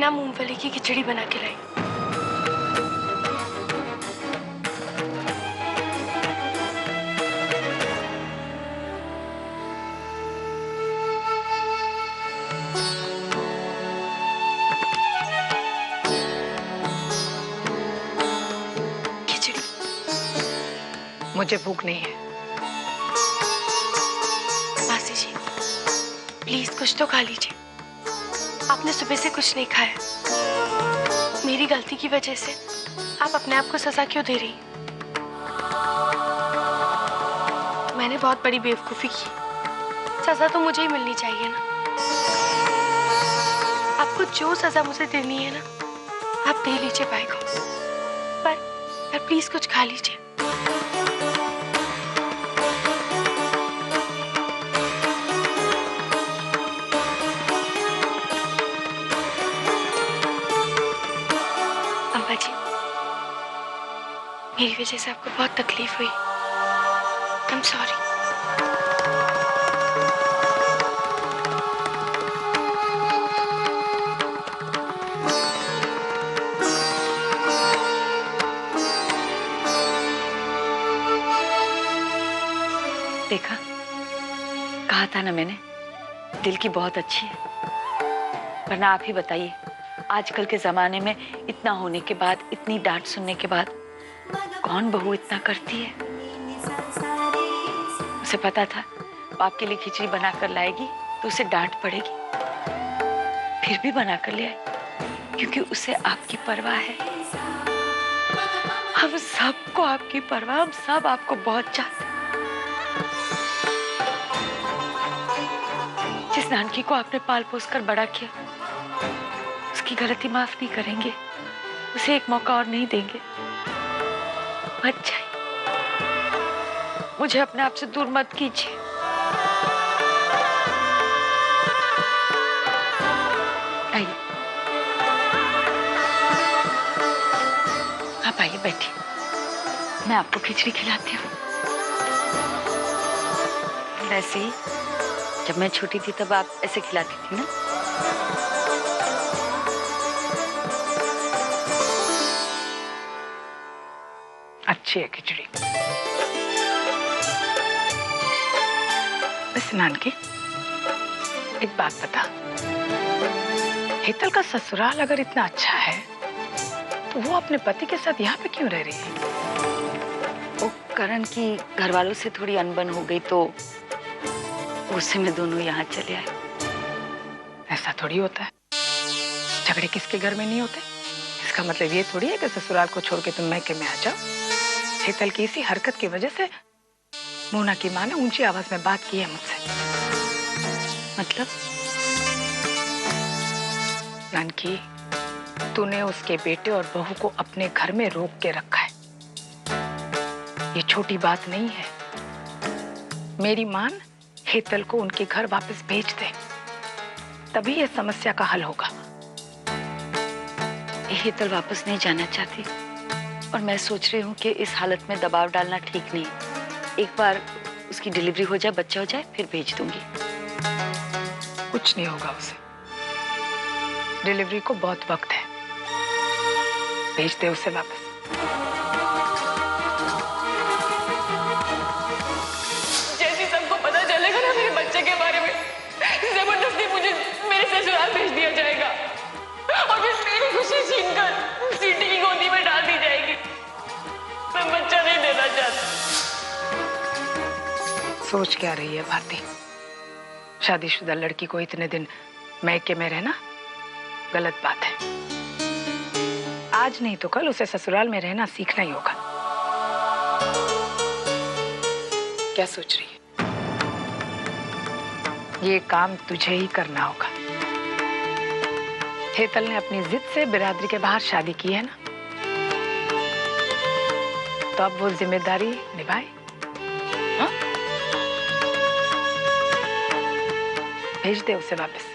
बिना मूंगफली की खिचड़ी बना के लाई। खिचड़ी। मुझे भूख नहीं है। मासी जी, प्लीज कुछ तो खा लीजिए। आपने सुबह से कुछ नहीं खाया। मेरी गलती की वजह से आप अपने आप को सजा क्यों दे रही? मैंने बहुत बड़ी बेवकूफी की। सजा तो मुझे ही मिलनी चाहिए ना। आपको जो सजा मुझे देनी है ना, आप दे लीजिए भाई को। पर प्लीज कुछ खा लीजिए। अम्मा जी, मेरी वजह से आपको बहुत तकलीफ हुई। I am sorry. देखा, कहा था ना मैंने, दिल की बहुत अच्छी है। वरना आप ही बताइए, आजकल के जमाने में इतना होने के बाद, इतनी डांट सुनने के बाद कौन बहू इतना करती है? उसे पता था बाप के लिए खिचड़ी बनाकर लाएगी तो उसे डांट पड़ेगी, फिर भी बनाकर ले आई क्योंकि उसे आपकी परवाह है। हम सबको आपकी परवाह, हम सब आपको बहुत चाहते हैं। जिस नानकी को आपने पाल पोस कर बड़ा किया, उसकी गलती माफ नहीं करेंगे, उसे एक मौका और नहीं देंगे। मत जाइए, मुझे अपने आप से दूर मत कीजिए। आइए, आप आइए, बैठिए, मैं आपको खिचड़ी खिलाती हूँ। वैसे ही जब मैं छोटी थी तब आप ऐसे खिलाती थी ना? अच्छी है खिचड़ी। वैसे नानकी, एक बात बता, हेतल का ससुराल अगर इतना अच्छा है तो वो अपने पति के साथ यहाँ पे क्यों रह रही है? वो करण की घर वालों से थोड़ी अनबन हो गई तो उससे में दोनों यहाँ चले आए। ऐसा थोड़ी होता है, झगड़े किसके घर में नहीं होते। इसका मतलब ये थोड़ी है कि ससुराल को छोड़ के तुम मैके में आ जाओ। हेतल की इसी हरकत की वजह से मोना की माँ ने ऊंची आवाज में बात की है मुझसे। मतलब? नानकी, तूने उसके बेटे और बहू को अपने घर में रोक के रखा है। ये छोटी बात नहीं है। मेरी मान हेतल को उनके घर वापस भेज दे, तभी यह समस्या का हल होगा। हेतल वापस नहीं जाना चाहती और मैं सोच रही हूँ कि इस हालत में दबाव डालना ठीक नहीं। एक बार उसकी डिलीवरी हो जाए, बच्चा हो जाए, फिर भेज दूंगी। कुछ नहीं होगा उसे। डिलीवरी को बहुत वक्त है, भेज दे उसे वापस। जैसे सबको पता चलेगा ना मेरे बच्चे के बारे में, जबरदस्ती मुझे मेरे ससुराल भेज दिया जाएगा और फिर मेरी खुशी छीनकर सीटी की गोदी में डाल दी जाएगी। मैं बच्चा नहीं देना चाहती। सोच क्या रही है भारती? शादीशुदा लड़की को इतने दिन मैके में रहना गलत बात है। आज नहीं तो कल उसे ससुराल में रहना सीखना ही होगा। क्या सोच रही है? ये काम तुझे ही करना होगा। हेतल ने अपनी जिद से बिरादरी के बाहर शादी की है ना, तो अब वो जिम्मेदारी निभाए। हाँ? भेज दे उसे वापस।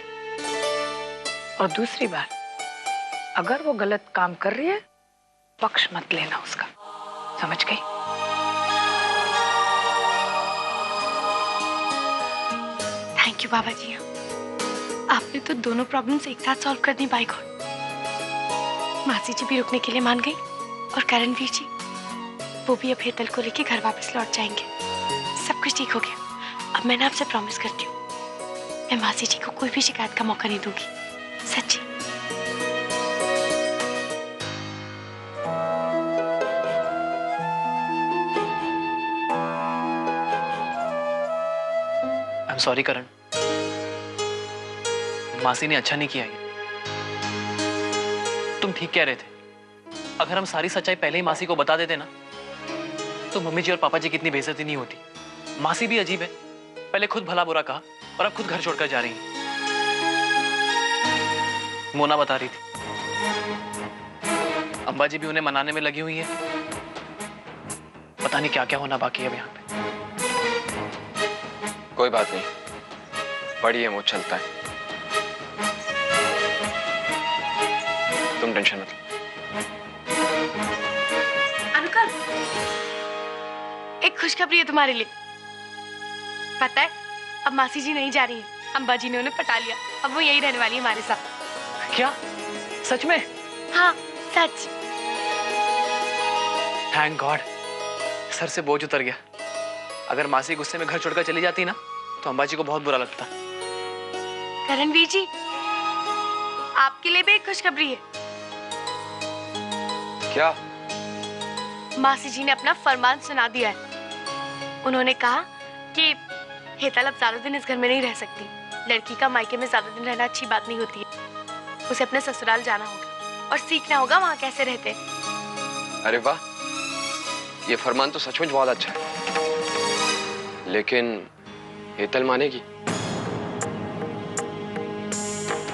और दूसरी बात, अगर वो गलत काम कर रही है, पक्ष मत लेना उसका, समझ गई? थैंक यू बाबा जी। आपने तो दोनों प्रॉब्लम्स एक साथ सॉल्व कर दी बाई गॉड। मासी जी भी रुकने के लिए मान गई और करणवीर जी वो भी अब हेतल को लेके घर वापस लौट जाएंगे। सब कुछ ठीक हो गया। अब मैं ना आपसे प्रॉमिस करती हूँ, मैं मासी जी को कोई भी शिकायत का मौका नहीं दूंगी, सच्ची। आई एम सॉरी करण, मासी ने अच्छा नहीं किया ये। तुम ठीक कह रहे थे, अगर हम सारी सच्चाई पहले ही मासी को बता देते ना तो मम्मी जी और पापा जी की इतनी बेइज्जती नहीं होती। मासी भी अजीब है, पहले खुद भला बुरा कहा और अब खुद घर छोड़कर जा रही है। मोना बता रही थी अम्बा जी भी उन्हें मनाने में लगी हुई है। पता नहीं क्या क्या होना बाकी है अब यहाँ पे। कोई बात नहीं, बड़ी है, मुझ चलता है, तुम टेंशन मत लो। अनुकल, एक खुशखबरी है तुम्हारे लिए। पता है अब मासी जी नहीं जा रही हैं, अम्बा जी ने उन्हें पटा लिया। अब वो यही रहने वाली है हमारे साथ। क्या सच में? हाँ सच। थैंक गॉड, सर से बोझ उतर गया। अगर मासी गुस्से में घर छोड़कर चली जाती ना तो अम्बा जी को बहुत बुरा लगता। करणवीर जी, आपके लिए भी एक खुशखबरी है। क्या? मासी जी ने अपना फरमान सुना दिया है। उन्होंने कहा कि हेतल अब ज्यादा दिन इस घर में नहीं रह सकती। लड़की का मायके में ज्यादा दिन रहना अच्छी बात नहीं होती है। उसे अपने ससुराल जाना होगा और सीखना होगा वहाँ कैसे रहते हैं। अरे वाह, ये फरमान तो सचमुच बहुत अच्छा है, लेकिन हेतल मानेगी?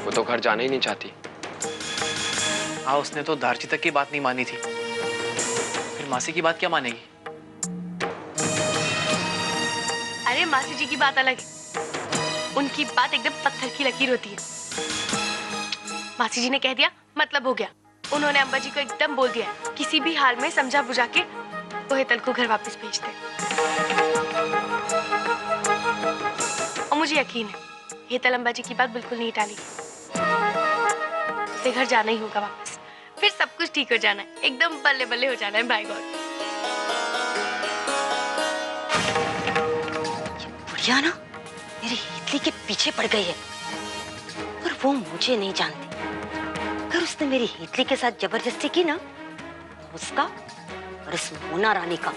वो तो घर जाना ही नहीं चाहती। हाँ, उसने तो दारची तक की बात नहीं मानी थी, फिर मासी की बात क्या मानेगी? अरे मासी जी की बात अलग है, उनकी बात एकदम पत्थर की लकीर होती है। मासी जी ने कह दिया मतलब हो गया। उन्होंने अम्बा जी को एकदम बोल दिया किसी भी हाल में समझा बुझा के वो हेतल को घर वापस भेज दे। और मुझे यकीन है हेतल अम्बा जी की बात बिल्कुल नहीं टालेगी। उसे घर जाना ही होगा वापस, फिर सब कुछ ठीक हो जाना है, एकदम बल्ले बल्ले हो जाना है। By God. बुढ़िया ना मेरी हितली के पीछे पड़ गई है, पर वो मुझे नहीं जानती। अगर उसने मेरी हितली के साथ जबरदस्ती की ना, उसका और इस मोना रानी का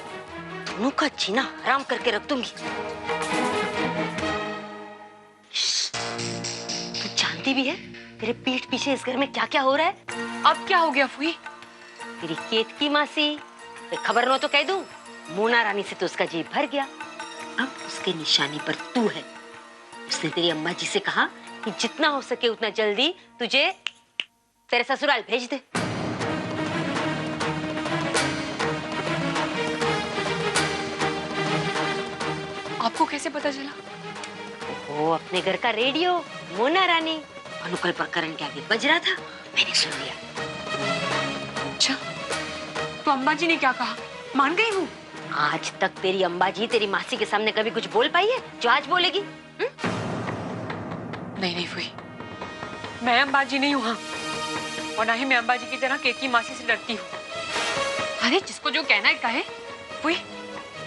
दोनों का जीना हराम करके रख दूंगी। तू जानती भी है तेरे पीठ पीछे इस घर में क्या क्या हो रहा है? अब क्या हो गया फूई? तेरी केत की मासी, खबर नो तो कह दूं, मोना रानी से तो उसका जी भर गया। अब उसके निशाने पर तू है। उसने तेरी अम्मा जी से कहा कि जितना हो सके उतना जल्दी तुझे तेरे ससुराल भेज दे। आपको कैसे पता चला? वो अपने घर का रेडियो, मोना रानी अनुकल पर करण के आगे बज रहा था, मैंने सुन लिया। अच्छा, तो अम्बा जी ने क्या कहा? मान गई हूँ। आज तक तेरी अम्बा जी तेरी मासी के सामने कभी कुछ बोल पाई है जो आज बोलेगी? नहीं नहीं फूई, मैं अम्बा जी नहीं हूँ। हाँ, और ना ही मैं अम्बा जी की तरह केकी मासी से डरती हूँ। अरे जिसको जो कहना है कहे। फूई,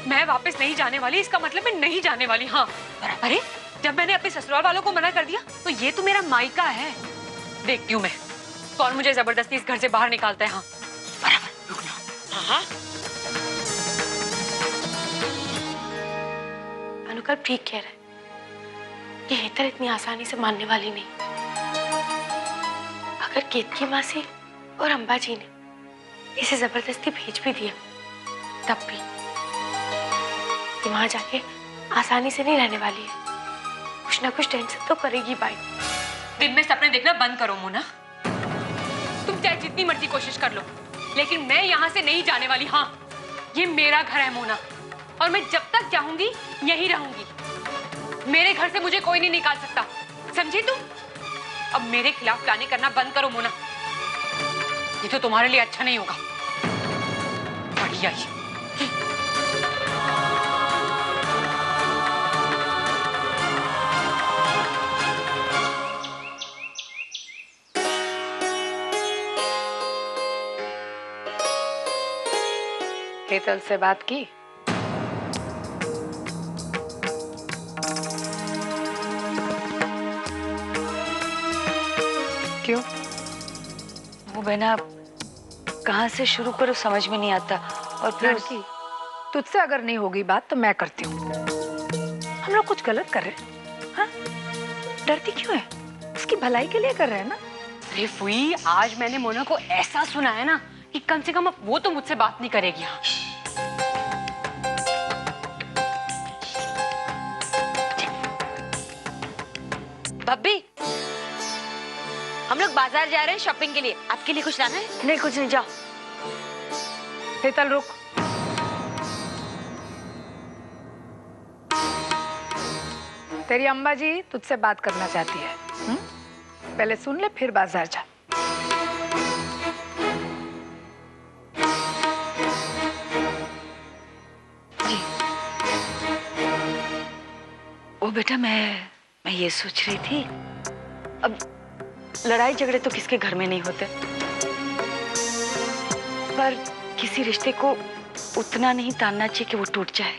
मैं वापस नहीं जाने वाली, इसका मतलब मैं नहीं जाने वाली। हाँ, अरे जब मैंने अपने ससुराल वालों को मना कर दिया तो ये तो मेरा मायका है। देखती हूँ मैं कौन मुझे जबरदस्ती इस घर से बाहर निकालता है। हाँ बराबर, रुकना। हाँ अनुकल ठीक कह रहा है, ये हेतल इतनी आसानी से मानने वाली नहीं। अगर केतकी मासी और अम्बा जी ने इसे जबरदस्ती भेज भी दिया तब भी ये वहां जाके आसानी से नहीं रहने वाली है। कुछ ना कुछ टेंशन तो करेगी बाई। दिन में सपने देखना बंद करो मोना। तुम चाहे जितनी मर्जी कोशिश कर लो, लेकिन मैं यहाँ से नहीं जाने वाली। हाँ, ये मेरा घर है मोना, और मैं जब तक चाहूंगी यहीं रहूंगी। मेरे घर से मुझे कोई नहीं निकाल सकता, समझी तुम? अब मेरे खिलाफ प्लानिंग करना बंद करो मोना, ये तो तुम्हारे लिए अच्छा नहीं होगा। बढ़िया ही। हेतल से बात की? क्यों? वो बहना कहाँ से शुरू करो समझ में नहीं आता। और फिर लड़की, तुझसे अगर नहीं होगी बात तो मैं करती हूँ। हम लोग कुछ गलत कर रहे हैं? हाँ? डरती क्यों है? उसकी भलाई के लिए कर रहे हैं ना। अरे फुई, आज मैंने मोना को ऐसा सुनाया ना कि कम से कम अब वो तो मुझसे बात नहीं करेगी। हाँ, भाभी, हम लोग बाजार जा रहे हैं शॉपिंग के लिए। आपके लिए कुछ लाना है? नहीं, कुछ नहीं, जाओ। हेतल रुक। तेरी अम्मा जी तुझसे बात करना चाहती है। पहले सुन ले फिर बाजार जा। जी। ओ बेटा, मैं ये सोच रही थी, अब लड़ाई झगड़े तो किसके घर में नहीं होते, पर किसी रिश्ते को उतना नहीं तानना चाहिए कि वो टूट जाए।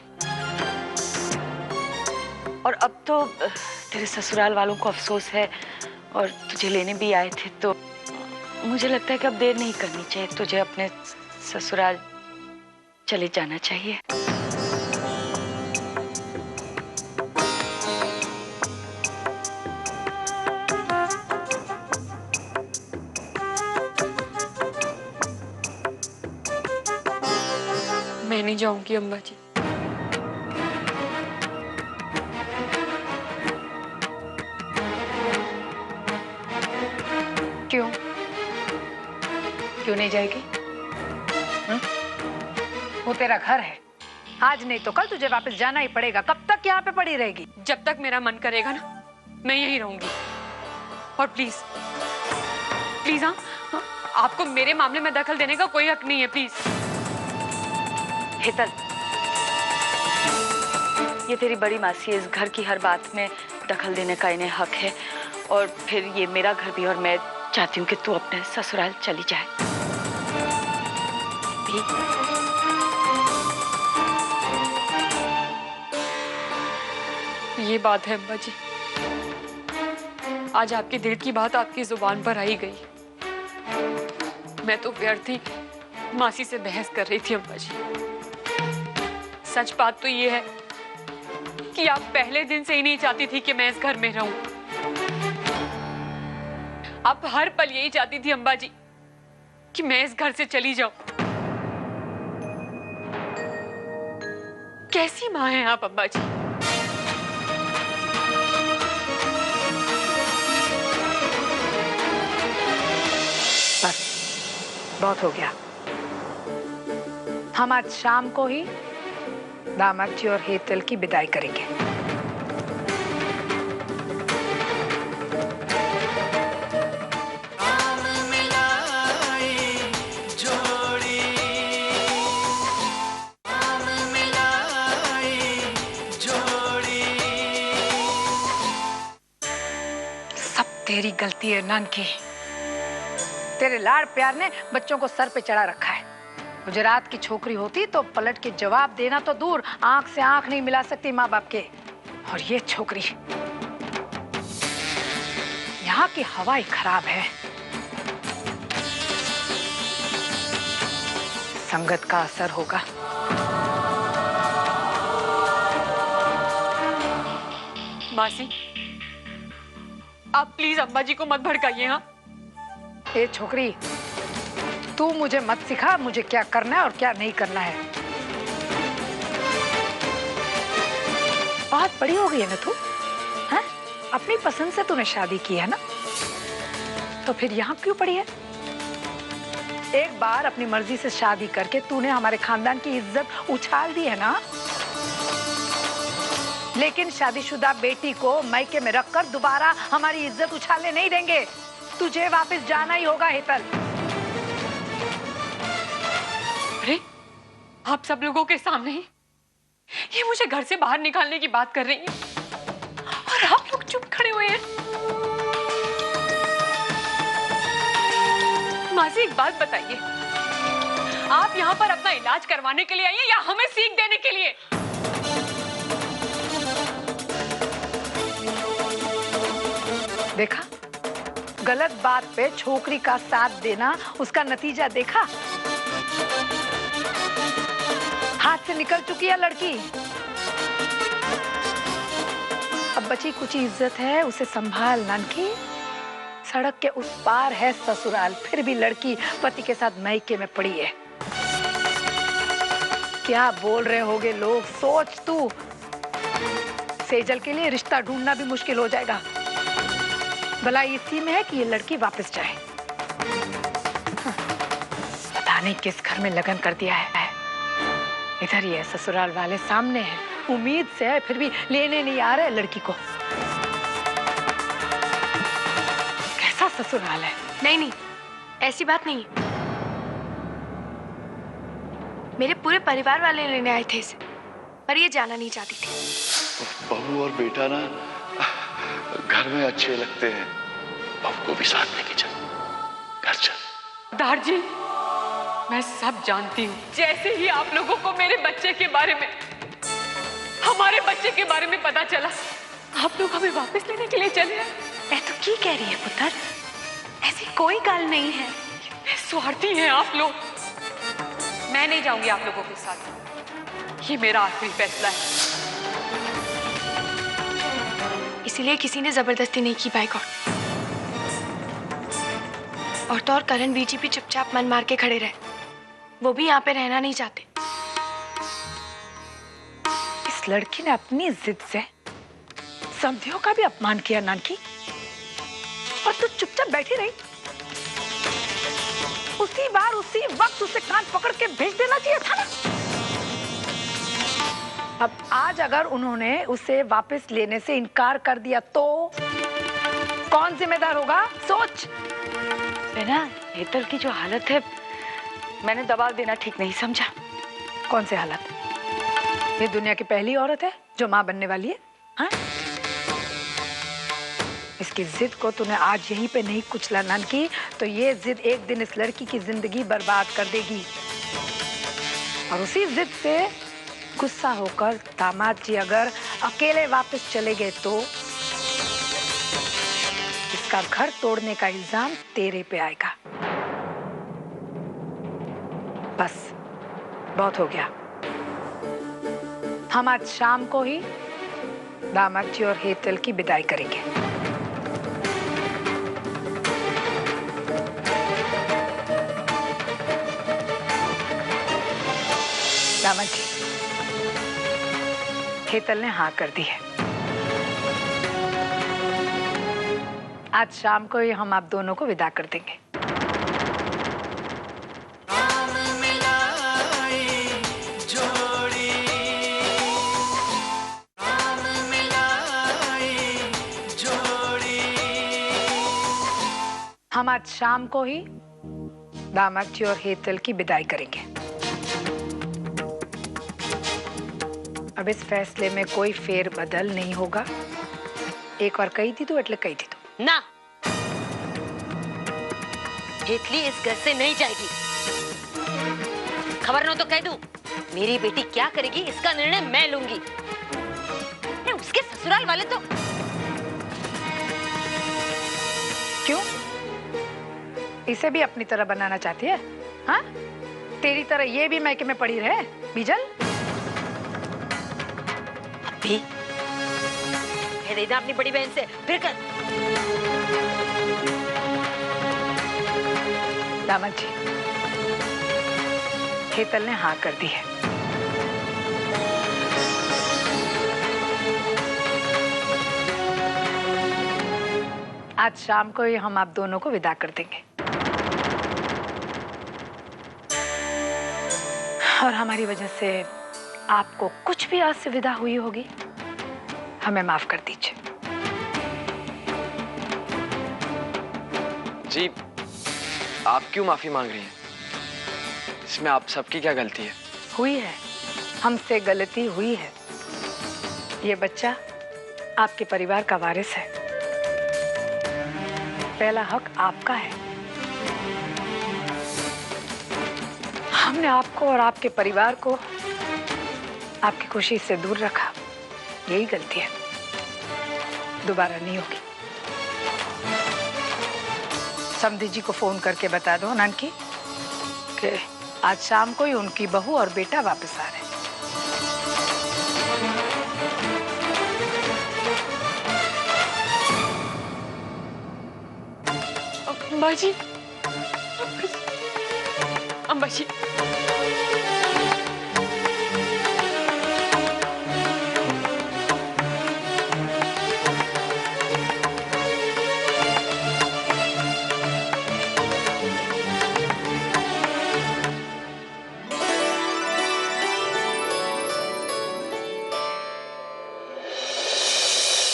और अब तो तेरे ससुराल वालों को अफसोस है और तुझे लेने भी आए थे, तो मुझे लगता है कि अब देर नहीं करनी चाहिए, तुझे अपने ससुराल चले जाना चाहिए। मैं नहीं जाऊंगी अम्मा जी। क्यों? क्यों नहीं जाएगी? वो तेरा घर है। आज नहीं तो कल तुझे वापस जाना ही पड़ेगा। कब तक यहाँ पे पड़ी रहेगी? जब तक मेरा मन करेगा ना, मैं यहीं रहूंगी। और प्लीज प्लीज, हाँ, आपको मेरे मामले में दखल देने का कोई हक नहीं है, प्लीज। हेतल, ये तेरी बड़ी मासी है, इस घर की हर बात में दखल देने का इन्हें हक है। और फिर ये मेरा घर भी, और मैं चाहती हूँ कि तू अपने ससुराल चली जाए। ये बात है अम्मा जी, आज आपके दिल की बात आपकी जुबान पर आई गई। मैं तो व्यर्थ ही मासी से बहस कर रही थी अम्मा जी। सच बात तो ये है कि आप पहले दिन से ही नहीं चाहती थी कि मैं इस घर में रहूं। आप हर पल यही चाहती थी अम्मा जी कि मैं इस घर से चली जाऊं। कैसी मां हैं आप अम्मा जी? बस, बहुत हो गया। हम आज शाम को ही दामाद जी और हेतल की विदाई करेंगे। सब तेरी गलती है नानकी। तेरे लाड़ प्यार ने बच्चों को सर पे चढ़ा रखा है। गुजरात की छोकरी होती तो पलट के जवाब देना तो दूर, आंख से आंख नहीं मिला सकती माँ बाप के। और ये छोकरी, यहाँ की हवा ही खराब है। संगत का असर होगा। मासी, आप प्लीज अम्मा जी को मत भड़काइए। हाँ, ए छोकरी, तू मुझे मत सिखा मुझे क्या करना है और क्या नहीं करना है। बहुत बड़ी हो गई है ना तू, हैं? अपनी पसंद से तूने शादी की है ना, तो फिर यहाँ क्यों पड़ी है? एक बार अपनी मर्जी से शादी करके तूने हमारे खानदान की इज्जत उछाल दी है ना, लेकिन शादीशुदा बेटी को मायके में रखकर दोबारा हमारी इज्जत उछालने नहीं देंगे। तुझे वापस जाना ही होगा हेतल। अरे, आप सब लोगों के सामने ही ये मुझे घर से बाहर निकालने की बात कर रही हैं और आप लोग चुप खड़े हुए हैं। मासी, एक बात बताइए, आप यहाँ पर अपना इलाज करवाने के लिए आई हैं या हमें सीख देने के लिए? देखा, गलत बात पे छोकरी का साथ देना, उसका नतीजा देखा। हाथ से निकल चुकी है लड़की। अब बची कुछ इज्जत है, उसे संभाल नानकी। सड़क के उस पार है ससुराल, फिर भी लड़की पति के साथ मायके में पड़ी है। क्या बोल रहे होगे लोग, सोच तू। सेजल के लिए रिश्ता ढूंढना भी मुश्किल हो जाएगा। भला इसी में है कि ये लड़की वापस जाए। पता नहीं किस घर में लगन कर दिया है। इधर ही है, ससुराल वाले सामने हैं, उम्मीद से है, फिर भी लेने नहीं आ रहे लड़की को। कैसा ससुराल है? नहीं नहीं, ऐसी बात नहीं है। मेरे पूरे परिवार वाले लेने आए थे इसे, पर ये जाना नहीं चाहती थी। बहू और बेटा ना घर में अच्छे लगते हैं। बहू को भी साथ लेके चल, घर चल। दार जी, मैं सब जानती हूँ। जैसे ही आप लोगों को मेरे बच्चे के बारे में, हमारे बच्चे के बारे में पता चला, आप लोग हमें वापस लेने के लिए चले आए। मैं तो की कह रही है पुत्र, ऐसी कोई गाल नहीं है। स्वार्थी हैं आप लोग। मैं नहीं जाऊंगी आप लोगों के साथ, ये मेरा आखिरी फैसला है। इसीलिए किसी ने जबरदस्ती नहीं की बाइकआउट। और तो और करण बीजी भी चुपचाप मन मार के खड़े रहे, वो भी यहाँ पे रहना नहीं चाहते। इस लड़की ने अपनी जिद से समधियों का भी अपमान किया नानकी, और तू चुपचाप बैठी रही। उसी बार उसी वक्त उसे कान पकड़ के भेज देना चाहिए था ना। अब आज अगर उन्होंने उसे वापस लेने से इनकार कर दिया तो कौन जिम्मेदार होगा? सोच। ना, हेतल की जो हालत है, मैंने दबाव देना ठीक नहीं समझा। कौन से हालत? ये दुनिया की पहली औरत है जो मां बनने वाली है। हाँ? इसकी जिद को तूने आज यहीं पे नहीं कुचला नानकी, तो ये जिद एक दिन इस लड़की की जिंदगी बर्बाद कर देगी। और उसी जिद से गुस्सा होकर दामाद जी अगर अकेले वापस चले गए तो इसका घर तोड़ने का इल्जाम तेरे पे आएगा। बस बहुत हो गया। हम आज शाम को ही दामाद जी और हेतल की विदाई करेंगे। दामाद जी, हेतल ने हाँ कर दी है। आज शाम को ही हम आप दोनों को विदा कर देंगे। हम आज शाम को ही दामाद जी और हेतल की विदाई करेंगे। अब इस फैसले में कोई फेर बदल नहीं होगा। एक बार कही थी तो એટલે कही थी तो ना, हेतली इस घर से नहीं जाएगी। खबर न तो कह दूं, मेरी बेटी क्या करेगी इसका निर्णय मैं लूंगी। उसके ससुराल वाले तो क्यों? इसे भी अपनी तरह बनाना चाहती है? हाँ? तेरी तरह ये भी मैके में पड़ी रहे बीजल? अभी कह देना अपनी बड़ी बहन से, फिर कर। दामाद जी, हेतल ने हाँ कर दी है। आज शाम को ही हम आप दोनों को विदा कर देंगे और हमारी वजह से आपको कुछ भी असुविधा हुई होगी, हमें माफ कर दीजिए। जी, आप क्यों माफी मांग रही हैं? इसमें आप सबकी क्या गलती है? हुई है, हमसे गलती हुई है। ये बच्चा आपके परिवार का वारिस है। पहला हक आपका है। हमने आपको और आपके परिवार को आपकी खुशी से दूर रखा, यही गलती है, दोबारा नहीं होगी। समधी जी को फोन करके बता दो नानकी कि आज शाम को ही उनकी बहू और बेटा वापस आ रहे हैं। अम्बा जी, अम्बा जी,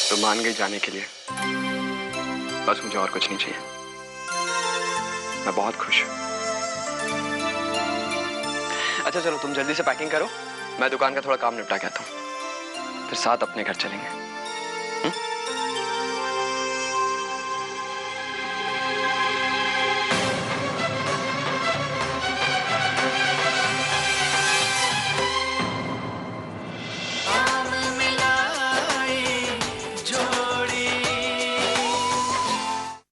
तो मान गई जाने के लिए, बस मुझे और कुछ नहीं चाहिए। मैं बहुत खुश हूँ। अच्छा चलो तुम जल्दी से पैकिंग करो, मैं दुकान का थोड़ा काम निपटा के आता हूँ, फिर साथ अपने घर चलेंगे।